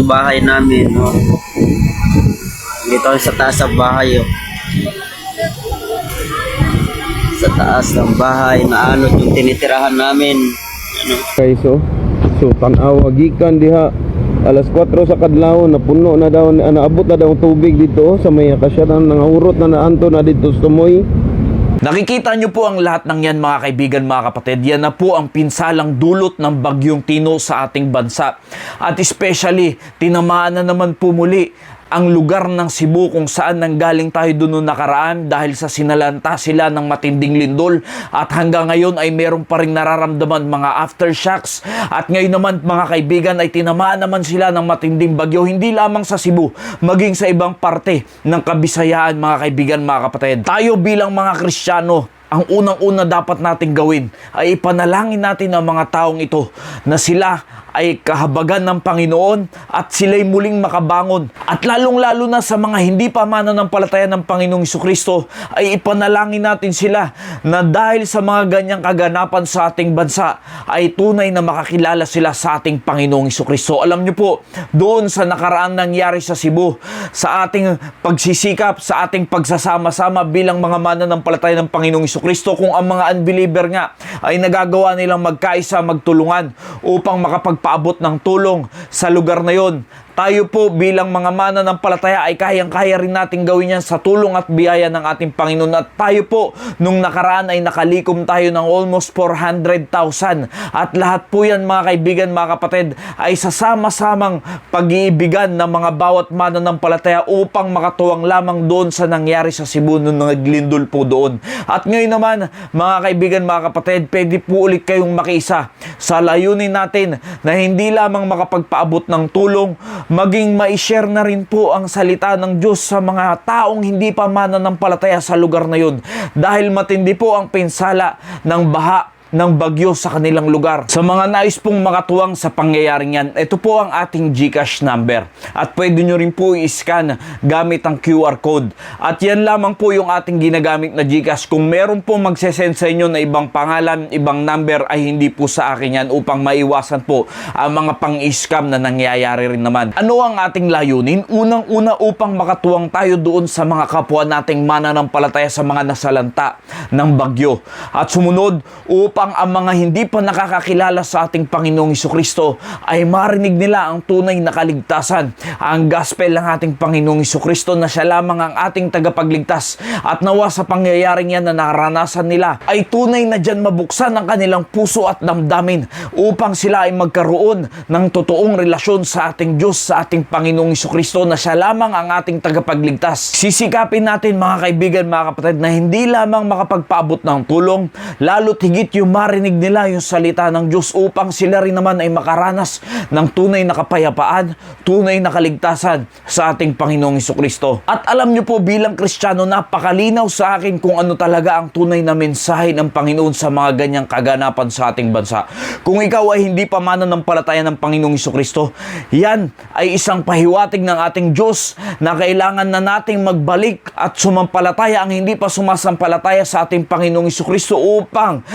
Bahay namin, no? Dito sa taas ng bahay, oh. Sa taas ng bahay na ano yung tinitirahan namin. Ano? Okay, so tanawa gikan diha alas 4 sa kadlaw napuno na daw, naabot na daw ang tubig dito sa may akasyanan, nangahurot na naanto na dito sa tumoy. Nakikita nyo po ang lahat ng yan mga kaibigan, mga kapatid. Yan na po ang pinsalang dulot ng bagyong Tino sa ating bansa. At especially, tinamaan na naman po muli ang lugar ng Cebu kung saan nanggaling tayo doon noong nakaraan dahil sa sinalanta sila ng matinding lindol. At hanggang ngayon ay meron pa rin nararamdaman mga aftershocks. At ngayon naman mga kaibigan ay tinamaan naman sila ng matinding bagyo, hindi lamang sa Cebu, maging sa ibang parte ng Kabisayaan mga kaibigan, mga kapatid. Tayo bilang mga Kristiyano, ang unang-una dapat nating gawin ay ipanalangin natin ang mga taong ito na sila ay kahabagan ng Panginoon at sila'y muling makabangon. At lalong-lalo na sa mga hindi pa mananampalataya ng Panginoong Jesucristo ay ipanalangin natin sila na dahil sa mga ganyang kaganapan sa ating bansa ay tunay na makakilala sila sa ating Panginoong Jesucristo. Alam niyo po, doon sa nakaraan nangyari sa Cebu, sa ating pagsisikap, sa ating pagsasama-sama bilang mga mananampalataya ng Panginoong Jesucristo, kung ang mga unbeliever nga ay nagagawa nilang magkaisa, magtulungan upang makapagpaabot ng tulong sa lugar na yon, tayo po bilang mga mananampalataya ay kayang-kaya rin natin gawin yan sa tulong at biyaya ng ating Panginoon. At tayo po, nung nakaraan ay nakalikom tayo ng almost 400,000. At lahat po yan mga kaibigan, mga kapatid, ay sasama-samang pag-iibigan ng mga bawat mananampalataya upang makatuwang lamang doon sa nangyari sa Cebu nung naglindol po doon. At ngayon naman, mga kaibigan, mga kapatid, pwede po ulit kayong makiisa sa layunin natin na hindi lamang makapagpaabot ng tulong, maging ma-share na rin po ang salita ng Diyos sa mga taong hindi pa mananampalataya sa lugar na yun. Dahil matindi po ang pinsala ng baha ng bagyo sa kanilang lugar. Sa mga nais pong makatuwang sa pangyayaring yan, ito po ang ating GCash number. At pwede nyo rin po i-scan gamit ang QR code. At yan lamang po yung ating ginagamit na GCash. Kung meron po magsesend sa inyo na ibang pangalan, ibang number, ay hindi po sa akin yan upang maiwasan po ang mga pang-scam na nangyayari rin naman. Ano ang ating layunin? Unang-una upang makatuwang tayo doon sa mga kapwa nating mananampalataya sa mga nasalanta ng bagyo. At sumunod, upang ang mga hindi pa nakakakilala sa ating Panginoong Jesucristo ay marinig nila ang tunay na kaligtasan, ang gospel ng ating Panginoong Jesucristo na siya lamang ang ating tagapagligtas. At nawa sa pangyayaring yan na naranasan nila ay tunay na dyan mabuksan ang kanilang puso at damdamin upang sila ay magkaroon ng totoong relasyon sa ating Diyos, sa ating Panginoong Jesucristo na siya lamang ang ating tagapagligtas. Sisikapin natin mga kaibigan, mga kapatid, na hindi lamang makapagpaabot ng tulong, lalo't higit yung marinig nila yung salita ng Diyos upang sila rin naman ay makaranas ng tunay na kapayapaan, tunay na kaligtasan sa ating Panginoong Jesucristo. At alam nyo po bilang Kristiyano, napakalinaw sa akin kung ano talaga ang tunay na mensahe ng Panginoon sa mga ganyang kaganapan sa ating bansa. Kung ikaw ay hindi pa mananampalataya ng Panginoong Jesucristo, yan ay isang pahiwatig ng ating Diyos na kailangan na nating magbalik at sumampalataya ang hindi pa sumasampalataya sa ating Panginoong Jesucristo upang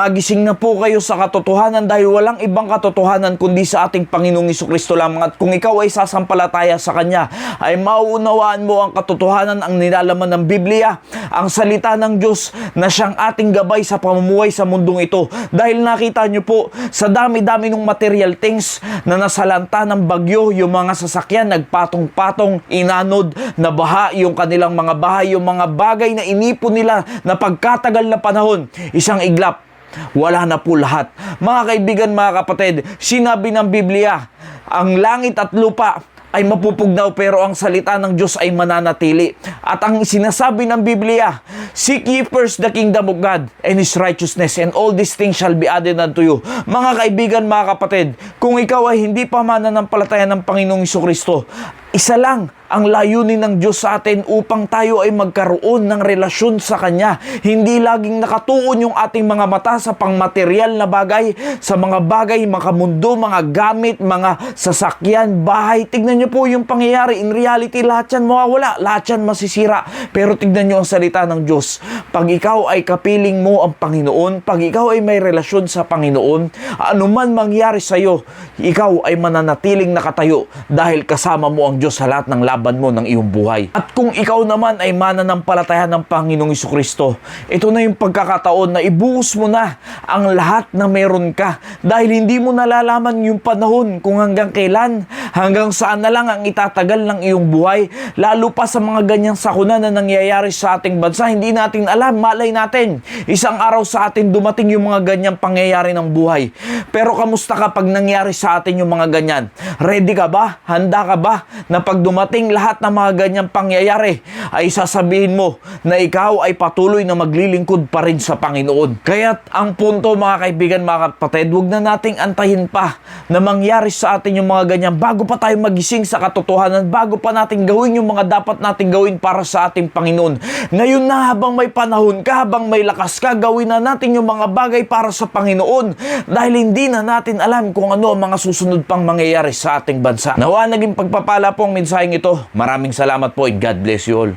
magising na po kayo sa katotohanan, dahil walang ibang katotohanan kundi sa ating Panginoong Jesucristo lamang. At kung ikaw ay sasampalataya sa Kanya, ay mauunawaan mo ang katotohanan, ang nilalaman ng Biblia, ang salita ng Diyos na siyang ating gabay sa pamumuhay sa mundong ito. Dahil nakita nyo po, sa dami-dami ng material things na nasalanta ng bagyo, yung mga sasakyan nagpatong-patong, inanod, nabaha yung kanilang mga bahay, yung mga bagay na inipon nila na pagkatagal na panahon, isang iglap, wala na po lahat. Mga kaibigan, mga kapatid, sinabi ng Biblia, ang langit at lupa ay mapupugnaw pero ang salita ng Diyos ay mananatili. At ang sinasabi ng Biblia, seek ye first the kingdom of God and His righteousness, and all these things shall be added unto you. Mga kaibigan, mga kapatid, kung ikaw ay hindi pa mananampalataya ng Panginoong Jesucristo, Isa lang ang layunin ng Diyos sa atin upang tayo ay magkaroon ng relasyon sa Kanya. Hindi laging nakatuon yung ating mga mata sa pangmaterial na bagay, sa mga bagay, mga mundo, mga gamit, mga sasakyan, bahay. Tignan niyo po yung pangyayari. In reality, lahat yan mawawala, lahat yan masisira. Pero tignan niyo ang salita ng Diyos. Pag ikaw ay kapiling mo ang Panginoon, pag ikaw ay may relasyon sa Panginoon, anuman mangyari sa iyo, ikaw ay mananatiling nakatayo dahil kasama mo ang Diyos sa lahat ng laban mo ng iyong buhay. At kung ikaw naman ay mananampalataya ng Panginoong Jesucristo, ito na yung pagkakataon na ibuhos mo na ang lahat na meron ka dahil hindi mo nalalaman yung panahon kung hanggang kailan, hanggang saan na lang ang itatagal ng iyong buhay. Lalo pa sa mga ganyang sakuna na nangyayari sa ating bansa, hindi natin alam, malay natin. Isang araw sa atin dumating yung mga ganyang pangyayari ng buhay. Pero kamusta kapag nangyari sa atin yung mga ganyan? Ready ka ba? Handa ka ba na pag dumating lahat ng mga ganyang pangyayari ay sasabihin mo na ikaw ay patuloy na maglilingkod pa rin sa Panginoon? Kaya't ang punto mga kaibigan, mga kapatid, huwag na nating antayin pa na mangyari sa atin yung mga ganyan bago pa tayo magising sa katotohanan, bago pa natin gawin yung mga dapat natin gawin para sa ating Panginoon. Ngayon na, habang may panahon ka, habang may lakas ka, gawin na natin yung mga bagay para sa Panginoon dahil hindi na natin alam kung ano ang mga susunod pang mangyayari sa ating bansa. Nawa naging pagpapala po ang mensaheng ito. Maraming salamat po and God bless you all.